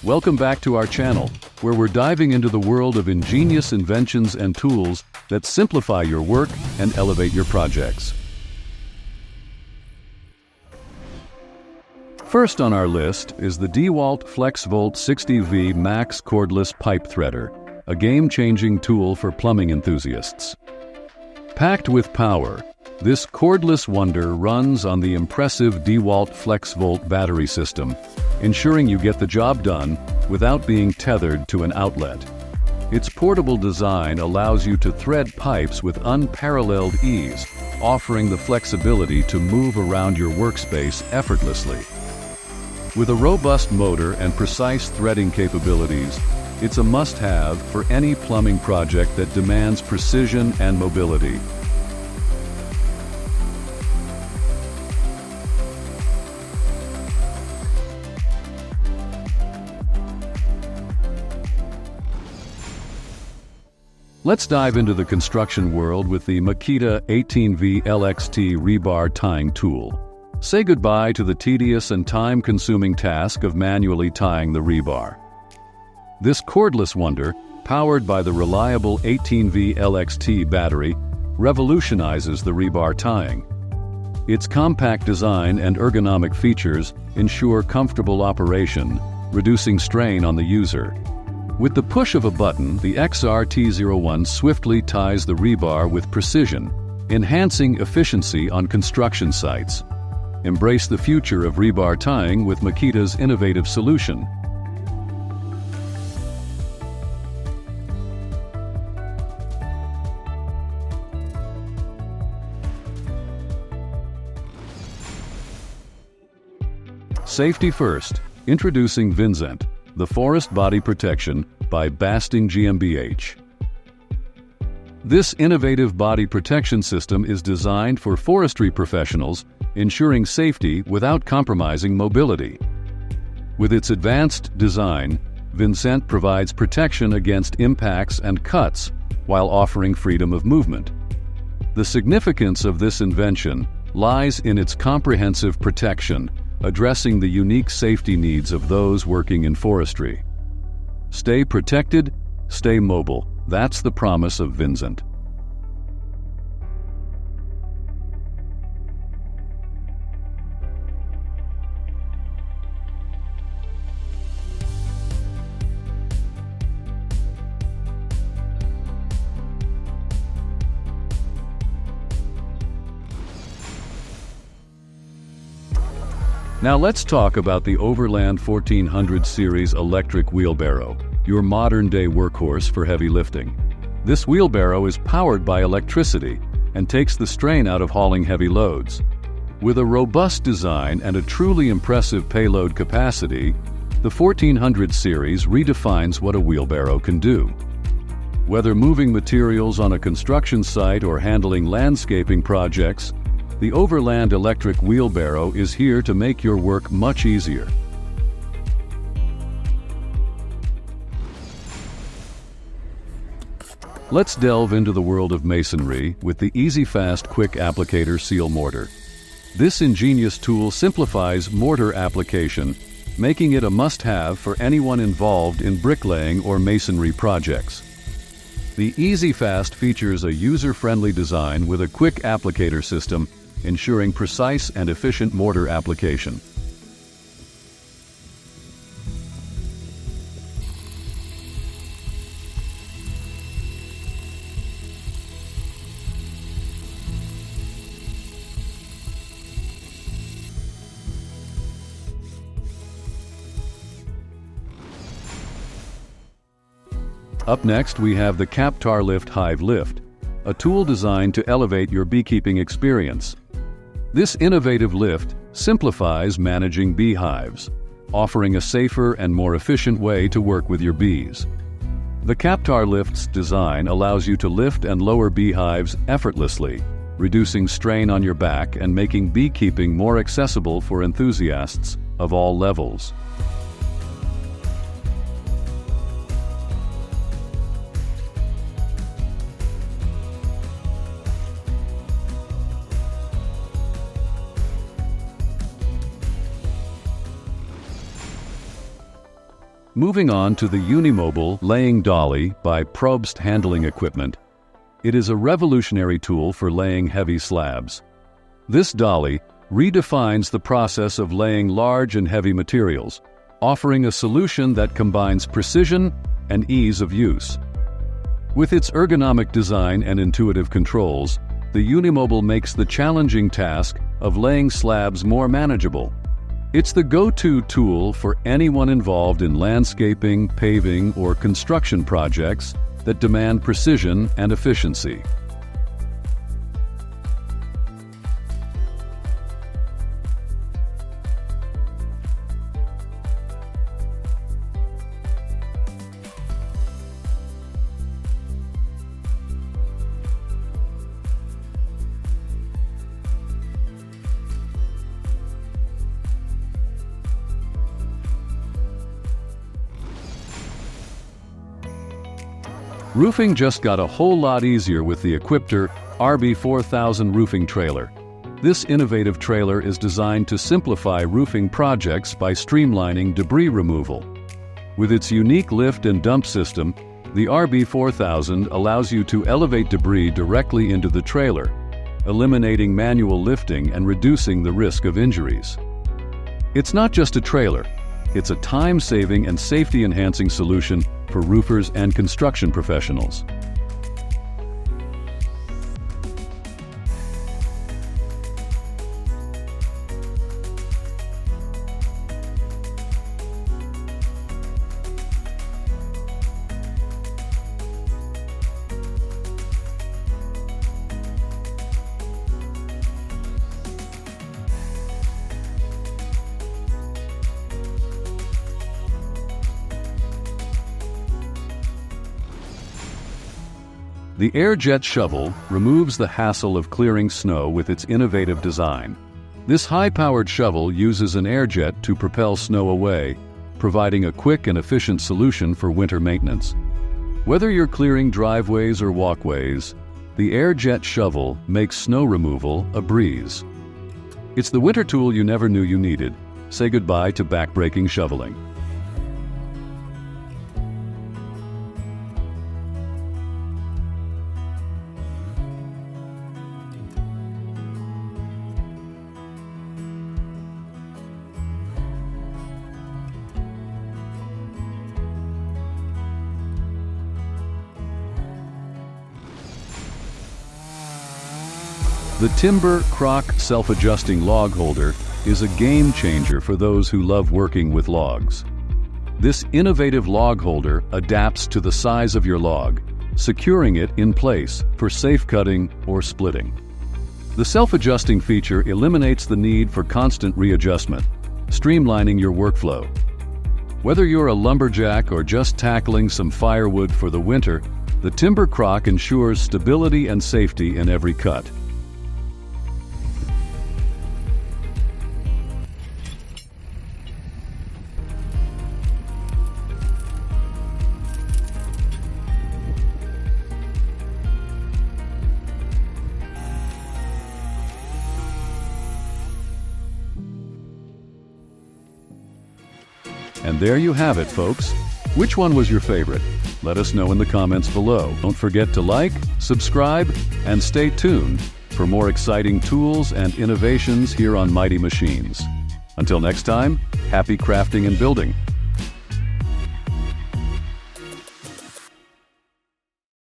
Welcome back to our channel, where we're diving into the world of ingenious inventions and tools that simplify your work and elevate your projects. First on our list is the DeWalt Flexvolt 60V Max Cordless Pipe Threader, a game-changing tool for plumbing enthusiasts. Packed with power, this cordless wonder runs on the impressive DeWalt Flexvolt battery system, ensuring you get the job done without being tethered to an outlet. Its portable design allows you to thread pipes with unparalleled ease, offering the flexibility to move around your workspace effortlessly. With a robust motor and precise threading capabilities, it's a must-have for any plumbing project that demands precision and mobility. Let's dive into the construction world with the Makita 18V LXT rebar tying tool. Say goodbye to the tedious and time-consuming task of manually tying the rebar. This cordless wonder, powered by the reliable 18V LXT battery, revolutionizes the rebar tying. Its compact design and ergonomic features ensure comfortable operation, reducing strain on the user. With the push of a button, the XRT01 swiftly ties the rebar with precision, enhancing efficiency on construction sites. Embrace the future of rebar tying with Makita's innovative solution. Safety first. Introducing Inventions, the forest body protection by Basting GmbH. This innovative body protection system is designed for forestry professionals, ensuring safety without compromising mobility. With its advanced design, Inventions provides protection against impacts and cuts while offering freedom of movement. The significance of this invention lies in its comprehensive protection, addressing the unique safety needs of those working in forestry. Stay protected, stay mobile. That's the promise of Inventions. Now let's talk about the Overland 1400 series electric wheelbarrow, your modern-day workhorse for heavy lifting. This wheelbarrow is powered by electricity and takes the strain out of hauling heavy loads. With a robust design and a truly impressive payload capacity, the 1400 series redefines what a wheelbarrow can do. Whether moving materials on a construction site or handling landscaping projects, the Overland electric wheelbarrow is here to make your work much easier. Let's delve into the world of masonry with the Easy Fast Quick Applicator Seal Mortar. This ingenious tool simplifies mortar application, making it a must-have for anyone involved in bricklaying or masonry projects. The Easy Fast features a user-friendly design with a quick applicator system, ensuring precise and efficient mortar application. Up next, we have the Captar Lift Hive Lift, a tool designed to elevate your beekeeping experience. This innovative lift simplifies managing beehives, offering a safer and more efficient way to work with your bees. The Captar Lift's design allows you to lift and lower beehives effortlessly, reducing strain on your back and making beekeeping more accessible for enthusiasts of all levels. Moving on to the UniMob laying dolly by Probst Handling Equipment. It is a revolutionary tool for laying heavy slabs. This dolly redefines the process of laying large and heavy materials, offering a solution that combines precision and ease of use. With its ergonomic design and intuitive controls, the UniMob makes the challenging task of laying slabs more manageable. It's the go-to tool for anyone involved in landscaping, paving, or construction projects that demand precision and efficiency. Roofing just got a whole lot easier with the Equipter RB4000 roofing trailer. This innovative trailer is designed to simplify roofing projects by streamlining debris removal. With its unique lift and dump system, the RB4000 allows you to elevate debris directly into the trailer, eliminating manual lifting and reducing the risk of injuries. It's not just a trailer. It's a time-saving and safety-enhancing solution for roofers and construction professionals. The AirJet shovel removes the hassle of clearing snow with its innovative design. This high-powered shovel uses an AirJet to propel snow away, providing a quick and efficient solution for winter maintenance. Whether you're clearing driveways or walkways, the AirJet shovel makes snow removal a breeze. It's the winter tool you never knew you needed. Say goodbye to back-breaking shoveling. The Timber Croc self-adjusting log holder is a game changer for those who love working with logs. This innovative log holder adapts to the size of your log, securing it in place for safe cutting or splitting. The self-adjusting feature eliminates the need for constant readjustment, streamlining your workflow. Whether you're a lumberjack or just tackling some firewood for the winter, the Timber Croc ensures stability and safety in every cut. And there you have it, folks. Which one was your favorite? Let us know in the comments below. Don't forget to like, subscribe, and stay tuned for more exciting tools and innovations here on Mighty Machines. Until next time, happy crafting and building.